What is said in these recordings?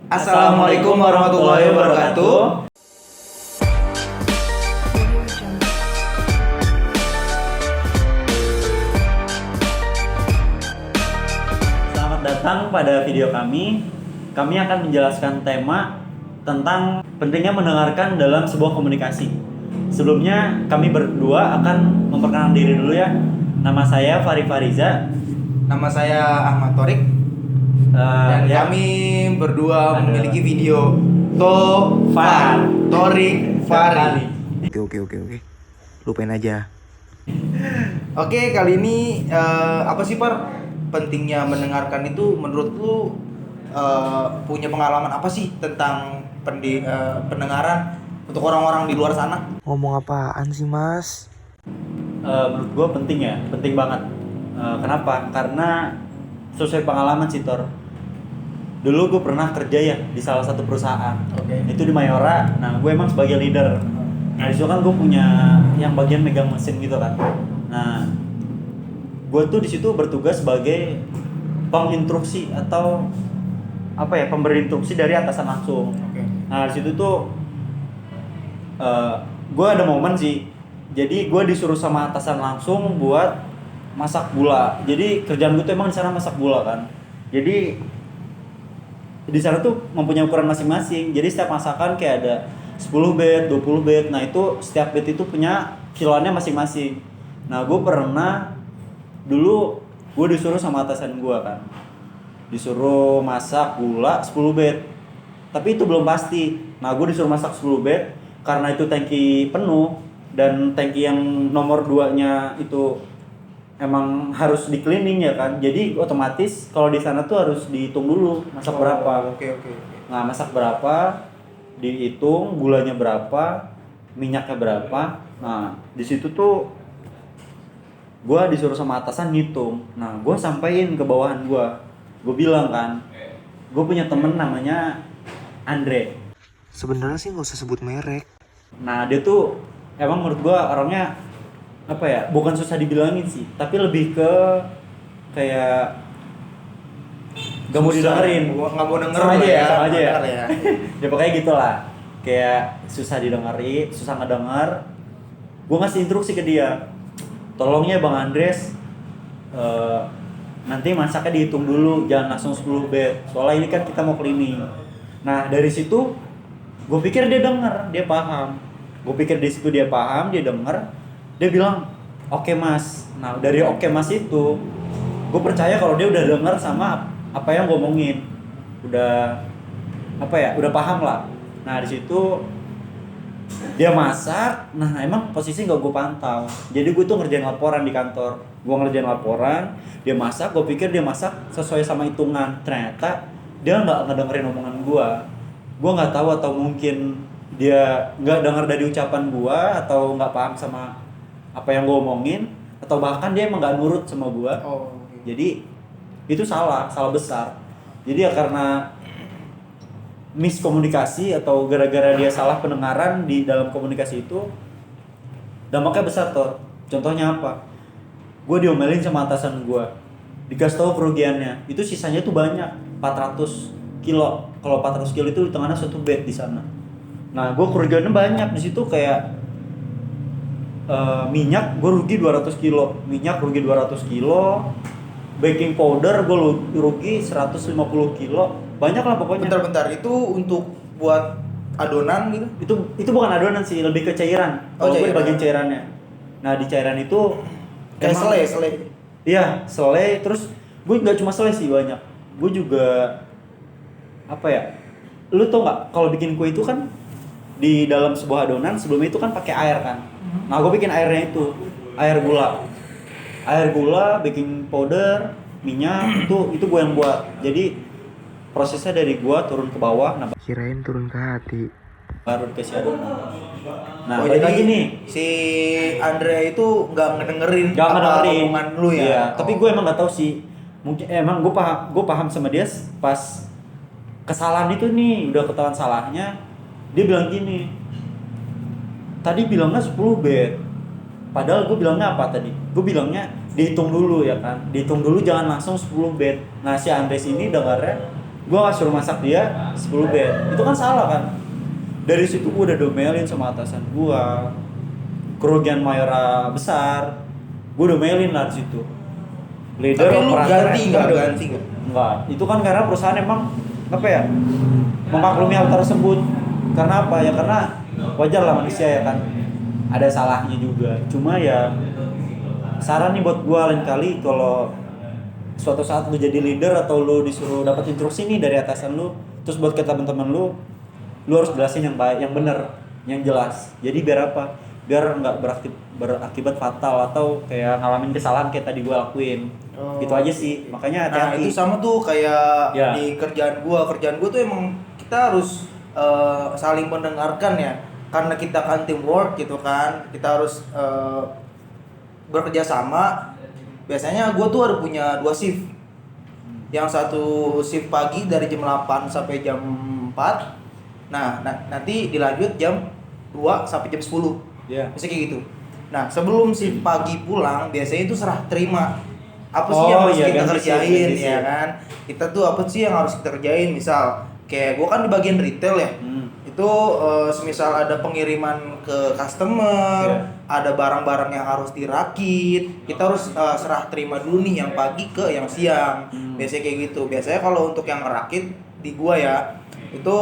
Assalamualaikum warahmatullahi wabarakatuh. Selamat datang pada video kami. Kami akan menjelaskan tema tentang pentingnya mendengarkan dalam sebuah komunikasi. Sebelumnya kami berdua akan memperkenalkan diri dulu ya. Nama saya Fari Fariza. Nama saya Ahmad Torik. Dan kami berdua memiliki video Torik Fari. Oke. Lupain aja. Oke, kali ini apa sih Par? Pentingnya mendengarkan itu menurut lu punya pengalaman apa sih tentang pendengaran untuk orang-orang di luar sana? Ngomong apaan sih mas? Menurut gue penting banget. Kenapa? Karena sesuai pengalaman sih Tor. Dulu gue pernah kerja ya di salah satu perusahaan. Itu di Mayora. Nah, gue emang sebagai leader. Nah, disitu kan gue punya yang bagian megang mesin gitu kan. Nah, gue tuh di situ bertugas sebagai penginstruksi atau pemberi instruksi dari atasan langsung. Nah, di situ tuh gue ada momen sih. Jadi gue disuruh sama atasan langsung buat masak gula. Jadi kerjaan gue tuh emang di sana masak gula kan. Jadi di sana tuh mempunyai ukuran masing-masing. Jadi setiap masakan kayak ada 10 bed, 20 bed. Nah, itu setiap bed itu punya kiloannya masing-masing. Nah, gue pernah dulu gue disuruh sama atasan gue kan. Disuruh masak gula 10 bed. Tapi itu belum pasti. Nah, gue disuruh masak 10 bed karena itu tangki penuh dan tangki yang nomor 2-nya itu emang harus di cleaning ya kan. Jadi otomatis kalau di sana tuh harus dihitung dulu masak berapa. Oke. Nah, masak berapa, dihitung gulanya berapa, minyaknya berapa. Nah, di situ tuh gua disuruh sama atasan ngitung. Nah, gua sampein ke bawahan gua. Gua bilang kan, gua punya temen namanya Andre. Sebenarnya sih nggak usah sebut merek. Nah, dia tuh emang menurut gua orangnya bukan susah dibilangin sih, tapi lebih ke kayak gak mau didengerin, nggak mau denger sama aja ya. Ya pokoknya gitulah, kayak susah didengerin, susah ngedenger. Gue ngasih instruksi ke dia, tolong ya Bang Andres, nanti masaknya dihitung dulu, jangan langsung 10 bed, soalnya ini kan kita mau cleaning. Nah, dari situ gue pikir dia denger, dia paham. Dia denger. Dia bilang, oke mas. Nah, dari oke mas itu gue percaya kalau dia udah denger sama apa yang gue omongin, udah paham lah. Nah, di situ dia masak. Nah, emang posisi nggak gue pantau, jadi gue tuh ngerjain laporan di kantor. Dia masak. Gue pikir dia masak sesuai sama hitungan, ternyata dia nggak ngedengerin omongan gue. Gue nggak tahu, atau mungkin dia nggak dengar dari ucapan gue, atau nggak paham sama apa yang gue omongin, atau bahkan dia emang gak nurut sama gue. Jadi itu salah besar. Jadi ya karena miskomunikasi atau gara-gara dia salah pendengaran di dalam komunikasi itu, dampaknya besar Tor. Contohnya apa? Gue diomelin sama atasan gue, dikasih tahu kerugiannya itu sisanya tuh banyak, 400 kilo. Kalau 400 kilo itu di tengahnya satu bed di sana. Nah, gue kerugiannya banyak di situ, kayak minyak gue rugi 200 kilo, baking powder gue rugi 150 kilo, banyak lah pokoknya. Bentar, itu untuk buat adonan gitu? Itu bukan adonan sih, lebih ke cairan. Kalau gue di bagian cairannya. Nah, di cairan itu kayak selai. Iya, selai. Terus gue nggak cuma selai sih, banyak. Gue juga lu tau nggak kalau bikin kue itu kan di dalam sebuah adonan sebelum itu kan pakai air kan. Nah, gue bikin airnya itu air gula, baking powder, minyak, itu gue yang buat. Jadi prosesnya dari gue turun ke bawah. Nah, Kirain turun ke hati. baru dikasih adonan. Nah, jadi lagi nih si Andre itu nggak ngedengerin omongan lu ya. Iya, tapi gue emang nggak tahu sih. Mungkin emang gue paham sama dia pas kesalahan itu nih, udah ketahuan salahnya. Dia bilang gini, tadi bilangnya 10 bed, padahal gue bilangnya apa tadi? Gue bilangnya dihitung dulu ya kan, dihitung dulu, jangan langsung 10 bed. Nah, si Andres ini dengarnya Gua nggak suruh masak dia 10 bed. Itu kan salah kan. Dari situ gua udah domelin sama atasan gua. Kerugian Mayora besar. Gua domelin lah di situ. Leader Tapi lu operator ganti nggak? Ganti nggak? Enggak. Itu kan karena perusahaan emang apa ya? Memaklumi hal tersebut. Karena apa ya? Karena wajar lah manusia ya kan. Ada salahnya juga. Cuma ya saran nih buat gua lain kali kalau suatu saat lu jadi leader atau lu disuruh dapat instruksi nih dari atasan lu, terus buat ke teman-teman lu harus jelasin yang baik, yang benar, yang jelas. Jadi biar apa? Biar nggak berakibat fatal atau kayak ngalamin kesalahan kayak tadi gua lakuin. Gitu aja sih. Makanya Nah hati-hati. itu sama tuh kayak Ya. di kerjaan gua tuh emang kita harus saling mendengarkan ya, karena kita kan teamwork gitu kan, kita harus bekerja sama. Biasanya gua tuh ada punya 2 shift. Yang satu shift pagi dari jam 8 sampai jam 4. Nah, nanti dilanjut jam 2 sampai jam 10. Iya. Biasanya kayak gitu. Nah, sebelum shift pagi pulang, biasanya itu serah terima. Apa sih yang harus iya, kita ganti kerjain shift. ya kan? Kita tuh apa sih yang harus kita kerjain? Misal kayak gua kan di bagian retail ya. Itu semisal ada pengiriman ke customer, ada barang-barang yang harus dirakit, kita harus serah terima dulu nih yang pagi ke yang siang. Biasanya kayak gitu. Biasanya kalau untuk yang ngerakit di gua ya, itu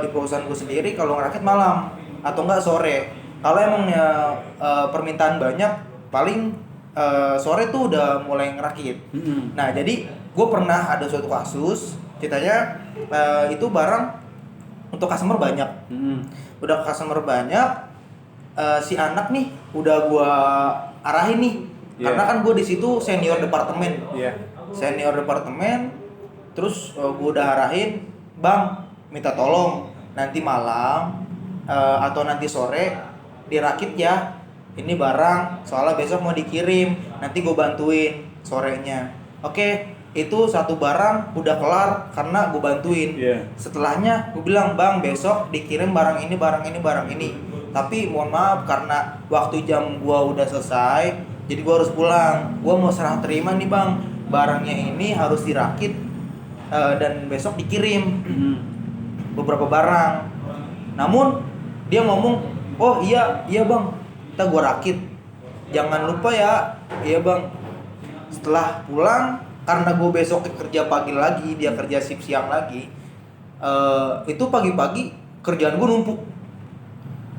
di perusahaan gua sendiri kalau ngerakit malam atau enggak sore. Kalau emangnya permintaan banyak, paling sore tuh udah mulai ngerakit. Nah, jadi gua pernah ada suatu kasus, ceritanya itu barang untuk customer banyak. Udah customer banyak, si anak nih udah gua arahin nih. Karena kan gua di situ senior departemen. Senior departemen, terus gua udah arahin, "Bang, minta tolong nanti malam atau nanti sore dirakit ya. Ini barang soalnya besok mau dikirim, nanti gua bantuin sorenya." Oke. Itu satu barang udah kelar karena gue bantuin. Setelahnya gue bilang, "Bang, besok dikirim barang ini. Tapi mohon maaf karena waktu jam gue udah selesai, jadi gue harus pulang. Gue mau serah terima nih bang, barangnya ini harus dirakit dan besok dikirim beberapa barang." Namun dia ngomong, "Oh iya bang, kita gue rakit. Jangan lupa ya, iya bang." Setelah pulang, karena gue besok kerja pagi lagi, dia kerja shift siang lagi, itu pagi-pagi kerjaan gue numpuk,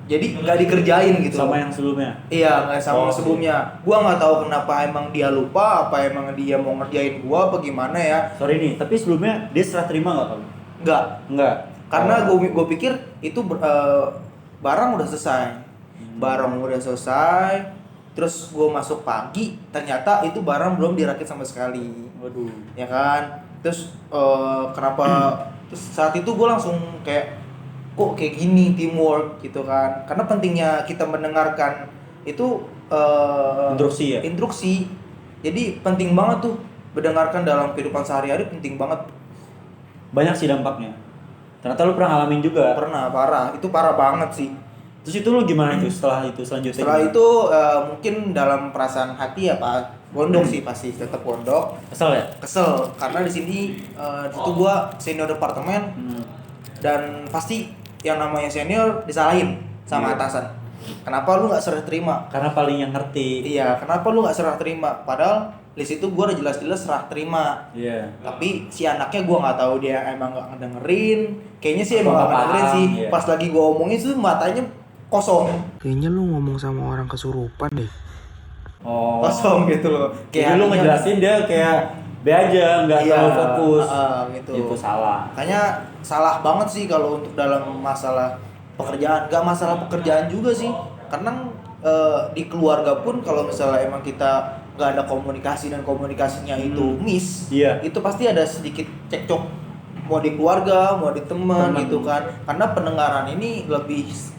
jadi nggak dikerjain gitu. Sama yang sebelumnya? Iya, nggak sama sebelumnya. Gue nggak tahu kenapa, emang dia lupa, apa emang dia mau ngerjain gue, apa gimana ya. Sorry nih, tapi sebelumnya dia serah terima nggak kamu? Nggak. Karena gue pikir itu barang udah selesai. Terus gue masuk pagi, ternyata itu barang belum dirakit sama sekali. Waduh. Ya kan? Terus kenapa? Terus saat itu gue langsung kayak, kok kayak gini teamwork gitu kan? Karena pentingnya kita mendengarkan itu instruksi ya? Instruksi. Jadi penting banget tuh mendengarkan dalam kehidupan sehari-hari, penting banget. Banyak sih dampaknya. Ternyata lu pernah ngalamin juga. Pernah, parah. Itu parah banget sih. Terus itu lu gimana itu setelah itu selanjutnya? Setelah itu mungkin dalam perasaan hati ya Pak, gondok sih pasti tetap gondok. Kesel ya? Kesel karena di sini itu gua senior departemen dan pasti yang namanya senior disalahin sama atasan. Kenapa lu nggak serah terima? Karena paling yang ngerti. Iya, kenapa lu nggak serah terima? Padahal di situ gua udah jelas-jelas serah terima. Iya. Tapi si anaknya gua nggak tahu dia emang nggak ngedengerin. Kayaknya sih emang nggak Paham, ngedengerin sih. iya. Pas lagi gua omongin tuh matanya kosong. Kayaknya lu ngomong sama orang kesurupan deh. Oh. Kosong gitu loh. Kayak lu ngejelasin dia kayak be aja, nggak terlalu fokus. Gitu. Itu salah. Makanya salah banget sih kalau untuk dalam masalah pekerjaan. Gak masalah pekerjaan juga sih. Karena di keluarga pun kalau misalnya emang kita nggak ada komunikasi dan komunikasinya itu miss, itu pasti ada sedikit cekcok. Mau di keluarga, mau di teman gitu kan. Karena pendengaran ini lebih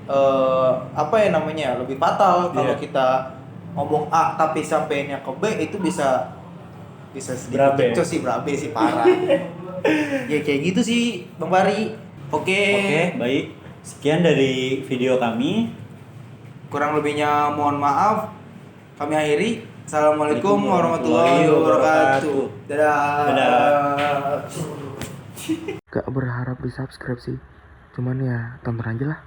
lebih fatal kalau kita ngomong A tapi sampainya ke B, itu bisa sedikit cekcok sih, berabe sih parah. Ya kayak gitu sih Bang Bari. Oke, baik. Sekian dari video kami. Kurang lebihnya mohon maaf. Kami akhiri. Assalamualaikum warahmatullahi wabarakatuh. Dadah. Gak berharap di subscribe sih. Cuman ya tonton aja lah.